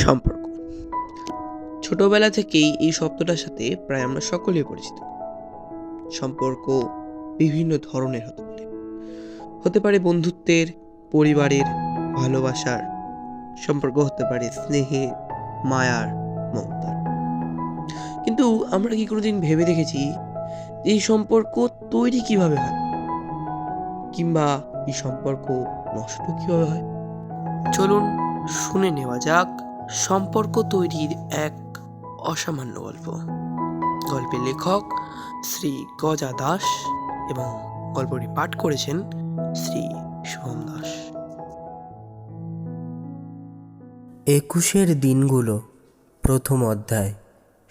সম্পর্ক। ছোটবেলা থেকেই এই শব্দটার সাথে প্রায় আমরা সকলেই পরিচিত। সম্পর্ক বিভিন্ন ধরনের হতে পারে বন্ধুত্বের, পরিবারের, ভালোবাসার সম্পর্ক, হতে পারে স্নেহের, মায়ার, মমতার। কিন্তু আমরা কি কোনোদিন ভেবে দেখেছি যে এই সম্পর্ক তৈরি কিভাবে হয়, কিংবা এই সম্পর্ক নষ্ট কিভাবে হয়? চলুন শুনে নেওয়া যাক সম্পর্ক তৈরির এক অসামান্য গল্প। গল্পের লেখক শ্রী গজা দাস এবং গল্পটি পাঠ করেছেন শ্রী শুভম দাস। 21 দিনগুলো, প্রথম অধ্যায়,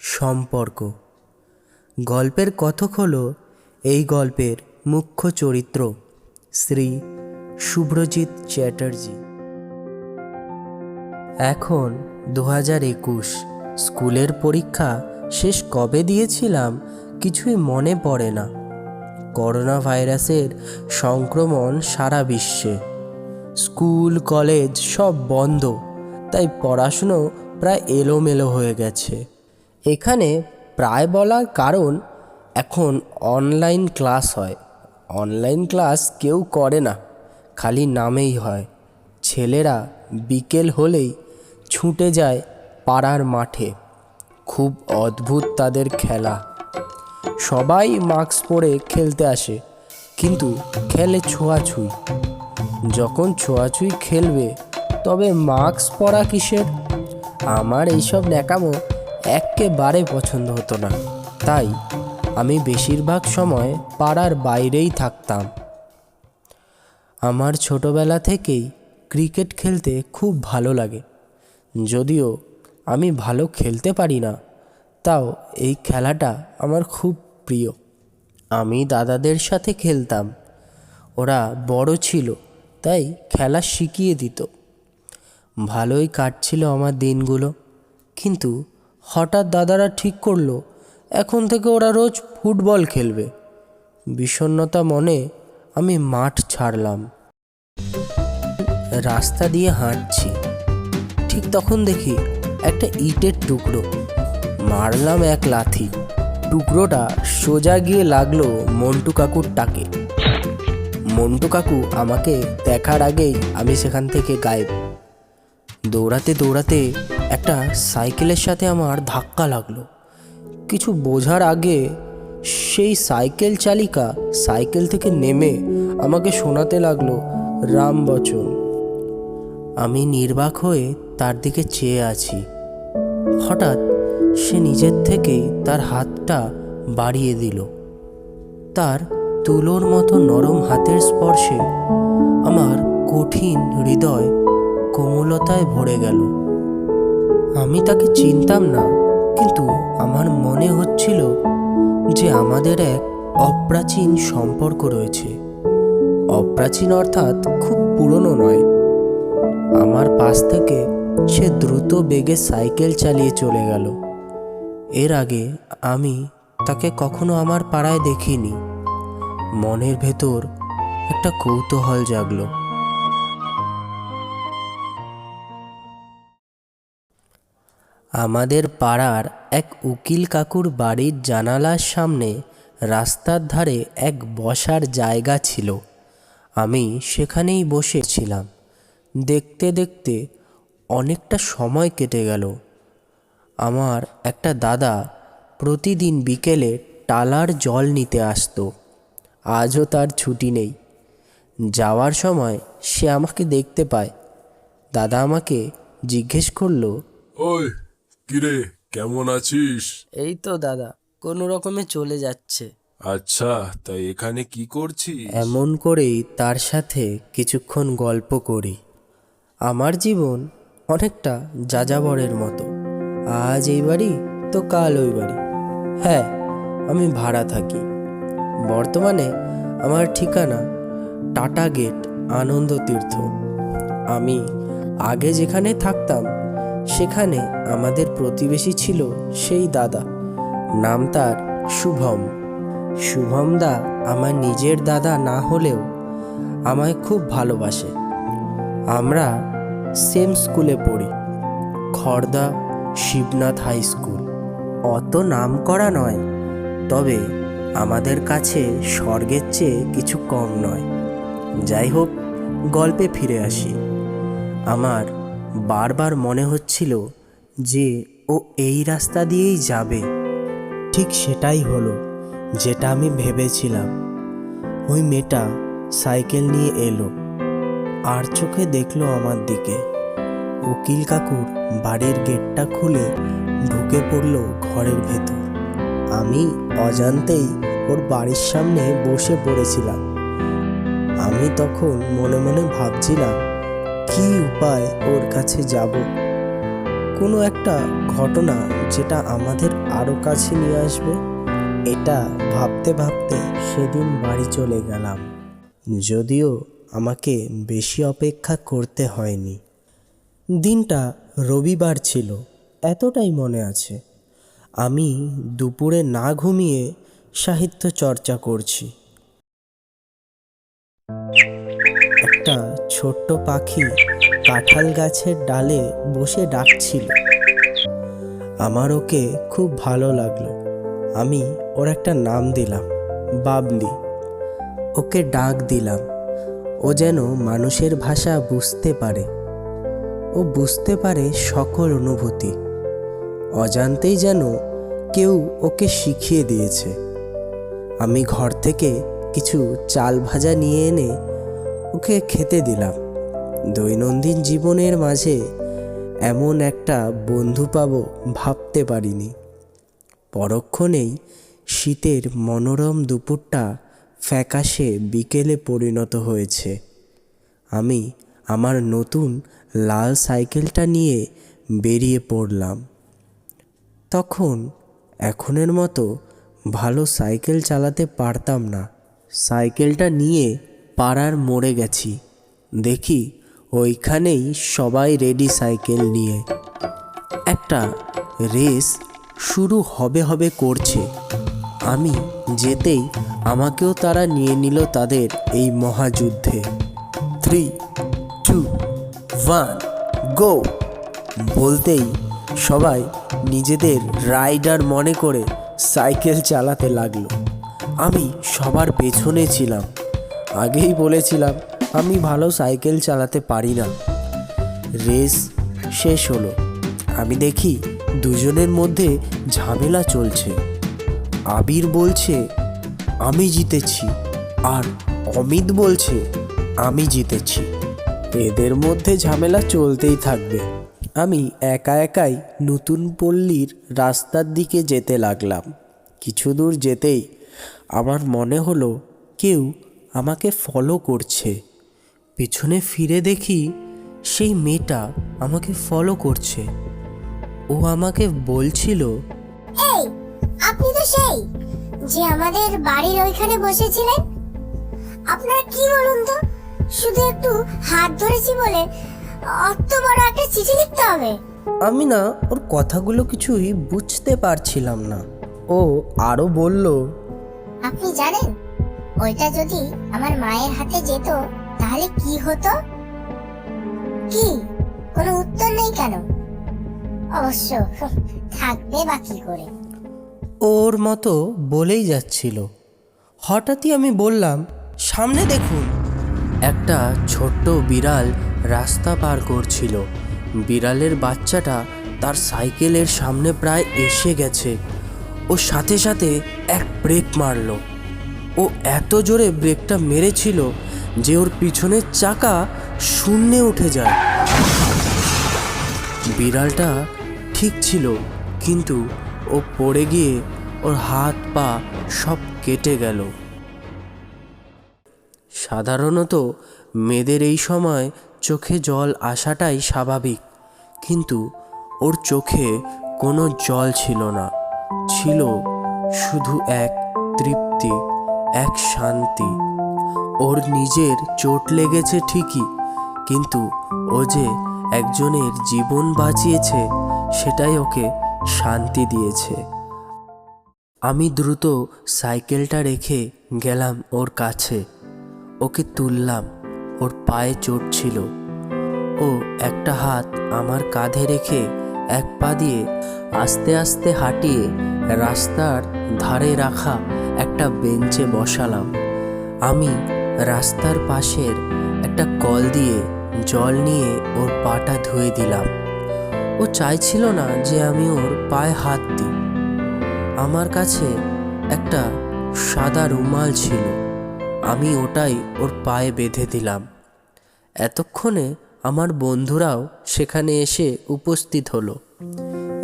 সম্পর্ক। গল্পের কথক হলো এই গল্পের মুখ্য চরিত্র শ্রী শুভ্রজিৎ চ্যাটার্জি। এখন 2021, স্কুলের পরীক্ষা শেষ কবে দিয়েছিলাম কিছুই মনে পড়ে না। করোনা ভাইরাসের সংক্রমণ সারা বিশ্বে, স্কুল কলেজ সব বন্ধ, তাই পড়াশুনো প্রায় এলোমেলো হয়ে গেছে। এখানে প্রায় বলার কারণ এখন অনলাইন ক্লাস হয়। অনলাইন ক্লাস কেউ করে না, খালি নামেই হয়। ছেলেরা বিকেল হলেই ছুটে যায় পাড়ার মাঠে। খুব অদ্ভুত তাদের খেলা। সবাই মাস্ক পরে খেলতে আসে, কিন্তু খেলে ছোঁয়াছুঁই। যখন ছোঁয়াছুঁই খেলবে তবে মাস্ক পরা কিসের? আমার এইসব ন্যাকামো একেবারে পছন্দ হতো না, তাই আমি বেশিরভাগ সময় পাড়ার বাইরেই থাকতাম। আমার ছোটবেলা থেকেই ক্রিকেট খেলতে খুব ভালো লাগে। যদিও আমি ভালো খেলতে পারি না, তাও এই খেলাটা আমার খুব প্রিয়। আমি দাদাদের সাথে খেলতাম, ওরা বড় ছিল তাই খেলা শিখিয়ে দিত। ভালোই কাটছিল আমার দিনগুলো। কিন্তু হঠাৎ দাদারা ঠিক করলো এখন থেকে ওরা রোজ ফুটবল খেলবে। বিষণ্ণতা মনে আমি মাঠ ছাড়লাম। রাস্তা দিয়ে হাঁটছি, ঠিক তখন দেখি একটা ইটের টুকরো। মারলাম এক লাথি, টুকরোটা সোজা গিয়ে লাগলো মন্টু কাকুর টাকে। মন্টু কাকু আমাকে দেখার আগেই আমি সেখান থেকে গায়েব। দৌড়াতে দৌড়াতে একটা সাইকেলের সাথে আমার ধাক্কা লাগলো। কিছু বোঝার আগে সেই সাইকেল চালিকা সাইকেল থেকে নেমে আমাকে শোনাতে লাগলো রাম বচন। আমি নির্বাক হয়ে তার দিকে চেয়ে আছি। হঠাৎ সে নিজের থেকেই তার হাতটা বাড়িয়ে দিল। তার তুলোর মতো নরম হাতের স্পর্শে আমার কঠিন হৃদয় কোমলতায় ভরে গেল। আমি তাকে চিনতাম না, কিন্তু আমার মনে হচ্ছিল যে আমাদের এক অপ্রাচীন সম্পর্ক রয়েছে। অপ্রাচীন অর্থাৎ খুব পুরনো নয়। আমার পাশ থেকে সে দ্রুত বেগে সাইকেল চালিয়ে চলে গেল। এর আগে আমি তাকে কখনো আমার পাড়ায় দেখিনি। মনের ভেতর একটা কৌতূহল জাগলো। আমাদের পাড়ার এক উকিল কাকুর বাড়ির জানালার সামনে রাস্তার ধারে এক বসার জায়গা ছিল। আমি সেখানেই বসেছিলাম। দেখতে দেখতে অনেকটা সময় কেটে গেল। আমার একটা দাদা প্রতিদিন বিকেলে টালার জল নিতে আসতো। আজও তার ছুটি নেই। যাওয়ার সময় সে আমাকে দেখতে পায়। দাদা আমাকে জিজ্ঞেস করলো, ওই কিরে, কেমন আছিস? এই তো দাদা, কোনো রকমে চলে যাচ্ছে। আচ্ছা, তাই এখানে কি করছিস? এমন করেই তার সাথে কিছুক্ষণ গল্প করি। আমার জীবন অনেকটা যাযাবরের মতো। আজ এই বাড়ি তো কাল ওই বাড়ি। হ্যাঁ, আমি ভাড়া থাকি। বর্তমানে আমার ঠিকানা টাটা গেট, আনন্দ তীর্থ। আমি আগে যেখানে থাকতাম সেখানে আমাদের প্রতিবেশী ছিল সেই দাদা। নাম তার শুভম। শুভমদা আমার নিজের দাদা না হলেও আমায় খুব ভালোবাসে। আমরা সেম স্কুলে পড়ি। Khardah Shibnath high school. অত নাম করা নয়, তবে আমাদের কাছে স্বর্গের চেয়ে কিছু কম নয়। যাই হোক, গল্পে ফিরে আসি। আমার বারবার মনে হচ্ছিল যে ও এই রাস্তা দিয়েই যাবে। ঠিক সেটাই হলো যেটা আমি ভেবেছিলাম। ওই মেয়েটা সাইকেল নিয়ে এলো, আর চোখে দেখলো আমার দিকে। উকিল কাকুর বাড়ির গেটটা খুলে ঢুকে পড়লো ঘরের ভেতর। আমি অজান্তেই ওর বাড়ির সামনে বসে পড়েছিলাম। আমি তখন মনে মনে ভাবছিলাম কি উপায় ওর কাছে যাব, কোনো একটা ঘটনা যেটা আমাদের আরও কাছে নিয়ে আসবে। এটা ভাবতে ভাবতে সেদিন বাড়ি চলে গেলাম, যদিও আমাকে বেশি অপেক্ষা করতে হয়নি। দিনটা রবিবার ছিল, এতটাই মনে আছে। আমি দুপুরে না ঘুমিয়ে সাহিত্য চর্চা করছি। একটা ছোট্ট পাখি কাঁঠাল গাছের ডালে বসে ডাকছিল। আমার ওকে খুব ভালো লাগলো। আমি ওর একটা নাম দিলাম, বাবলি। ওকে ডাক দিলাম। ও যেন মানুষের ভাষা বুঝতে পারে। ও বুঝতে পারে সকল অনুভূতি। অজান্তেই যেন কেউ ওকে শিখিয়ে দিয়েছে। আমি ঘর থেকে কিছু চাল ভাজা নিয়ে এনে ওকে খেতে দিলাম। দৈনন্দিন জীবনের মাঝে এমন একটা বন্ধু পাবো ভাবতে পারিনি। পরক্ষণেই শীতের মনোরম দুপুরটা ফ্যাকাশে বিকেলে পরিণত হয়েছে। আমি আমার নতুন লাল সাইকেলটা নিয়ে বেরিয়ে পড়লাম। তখন এখনের মতো ভালো সাইকেল চালাতে পারতাম না। সাইকেলটা নিয়ে পাড়ার মোড়ে গেছি। দেখি ওইখানেই সবাই রেডি সাইকেল নিয়ে। একটা রেস শুরু হবে হবে করছে। আমি যেতেই আমাকেও তারা নিয়ে নিল তাদের এই মহাযুদ্ধে। 3, 2, 1, গো বলতেই সবাই নিজেদের রাইডার মনে করে সাইকেল চালাতে লাগলো। আমি সবার পেছনে ছিলাম। আগেই বলেছিলাম আমি ভালো সাইকেল চালাতে পারি না। রেস শেষ হলো। আমি দেখি দুজনের মধ্যে ঝামেলা চলছে। আবির বলছে আমি জিতেছি, আর অমিত বলছে আমি জিতেছি। এদের মধ্যে ঝামেলা চলতেই থাকবে। আমি একা একাই নতুন পল্লীর রাস্তার দিকে যেতে লাগলাম। কিছু দূর যেতেই আমার মনে হলো কেউ আমাকে ফলো করছে। পেছনে ফিরে দেখি সেই মেয়েটা আমাকে ফলো করছে। ও আমাকে বলছিল, এই, আপনি তো সেই যে আমাদের বাড়ির ওইখানে বসেছিলেন। আপনারা কি বলুন তো, শুধু একটু হাত ধরেছি বলে অত বড় একটা চিঠি লিখতে হবে? আমি না ওর কথাগুলো কিছুই বুঝতে পারছিলাম না। ও আরো বলল, আপনি জানেন ওইটা যদি আমার মায়ের হাতে যেত তাহলে কি হতো? কি, কোনো উত্তর নেই কেন? অবশ্য থাকবে বা কি করে? ওর মতো বলেই যাচ্ছিল। হঠাৎই আমি বললাম, সামনে দেখুন। একটা ছোট্ট বিড়াল রাস্তা পার করছিল। বিড়ালের বাচ্চাটা তার সাইকেলের সামনে প্রায় এসে গেছে। ও সাথে সাথে এক ব্রেক মারল। ও এত জোরে ব্রেকটা মেরেছিল যে ওর পিছনের চাকা শূন্যে উঠে যায়। বিড়ালটা ঠিক ছিল, কিন্তু ও পড়ে গিয়ে ওর হাত পা সব কেটে গেল। সাধারণত মেয়েদের এই সময় চোখে জল আসাটাই স্বাভাবিক, কিন্তু ওর চোখে কোনো জল ছিল না। ছিল শুধু এক তৃপ্তি, এক শান্তি। ওর নিজের চোট লেগেছে ঠিকই, কিন্তু ও যে একজনের জীবন বাঁচিয়েছে সেটাই ওকে শান্তি দিয়েছে। আমি দ্রুত সাইকেলটা রেখে গেলাম ওর কাছে। ওকে তুললাম। ওর পায়ে চোট ছিল। ও একটা হাত আমার কাঁধে রেখে এক পা দিয়ে আস্তে আস্তে হাঁটিয়ে রাস্তার ধারে রাখা একটা বেঞ্চে বসালাম। আমি রাস্তার পাশের একটা কল দিয়ে জল নিয়ে ওর পাটা ধুয়ে দিলাম। ও চাইছিল না যে আমি ওর পায়ে হাত দিই। আমার কাছে একটা সাদা রুমাল ছিল, আমি ওটাই ওর পায়ে বেঁধে দিলাম। এতক্ষণে আমার বন্ধুরাও সেখানে এসে উপস্থিত হলো।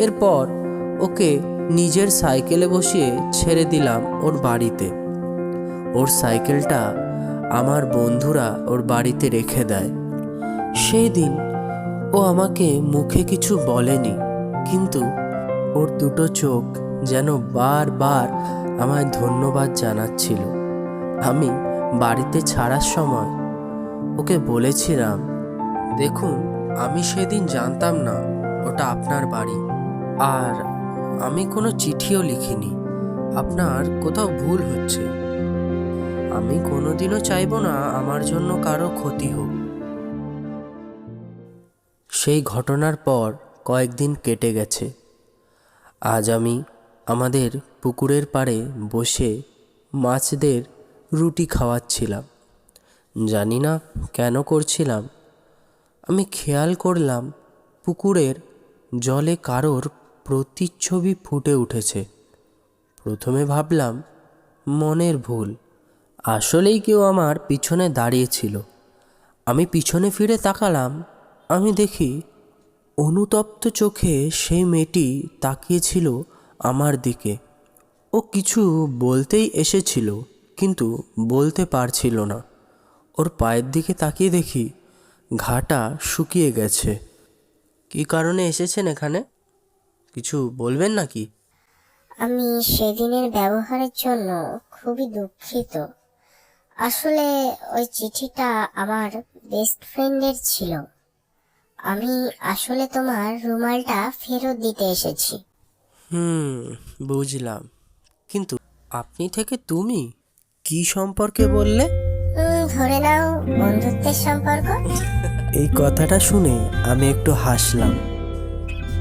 এরপর ওকে নিজের সাইকেলে বসিয়ে ছেড়ে দিলাম ওর বাড়িতে। ওর সাইকেলটা আমার বন্ধুরা ওর বাড়িতে রেখে দেয়। সেই দিন ও আমাকে মুখে কিছু বলেনি, কিন্তু ওর দুটো চোখ যেন বারবার আমায় ধন্যবাদ জানাচ্ছিল। আমি বাড়িতে ছাড়ার সময় ওকে বলেছিলাম, দেখুন, আমি সেদিন জানতাম না ওটা আপনার বাড়ি, আর আমি কোনো চিঠিও লিখিনি। আপনার কোথাও ভুল হচ্ছে। আমি কোনোদিনও চাইবো না আমার জন্য কারো ক্ষতি হোক। সেই ঘটনার পর কয়েকদিন কেটে গেছে। আজ আমি আমাদের পুকুরের পাড়ে বসে মাছদের রুটি খাওয়াচ্ছিলাম। জানি না কেন করছিলাম। আমি খেয়াল করলাম পুকুরের জলে কারোর প্রতিচ্ছবি ফুটে উঠেছে। প্রথমে ভাবলাম মনের ভুল, আসলেই কেউ আমার পিছনে দাঁড়িয়েছিল। আমি পিছনে ফিরে তাকালাম। আমি দেখি অনুতপ্ত চোখে সেই মেয়েটি তাকিয়েছিল আমার দিকে। ও কিছু বলতেই এসেছিল, কিন্তু বলতে পারছিল না। ওর পায়ের দিকে তাকিয়ে দেখি ঘাটা শুকিয়ে গেছে। কী কারণে এসেছেন এখানে? কিছু বলবেন নাকি? আমি সেদিনের ব্যবহারের জন্য খুবই দুঃখিত। আসলে ওই চিঠিটা আমার বেস্ট ফ্রেন্ডের ছিল। আমি আসলে তোমার রুমালটা ফেরত দিতে এসেছি। বুঝলাম, কিন্তু আপনি থেকে তুমি কি সম্পর্কে বললে? ধরে নাও বন্ধুত্বের সম্পর্ক। এই কথাটা শুনে আমি একটু হাসলাম।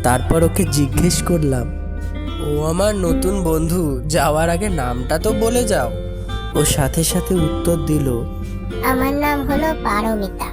তারপর ওকে জিজ্ঞেস করলাম, ও আমার নতুন বন্ধু, যাওয়ার আগে নামটা তো বলে যাও। ও সাথে সাথে উত্তর দিল, আমার নাম হলো পারমিতা।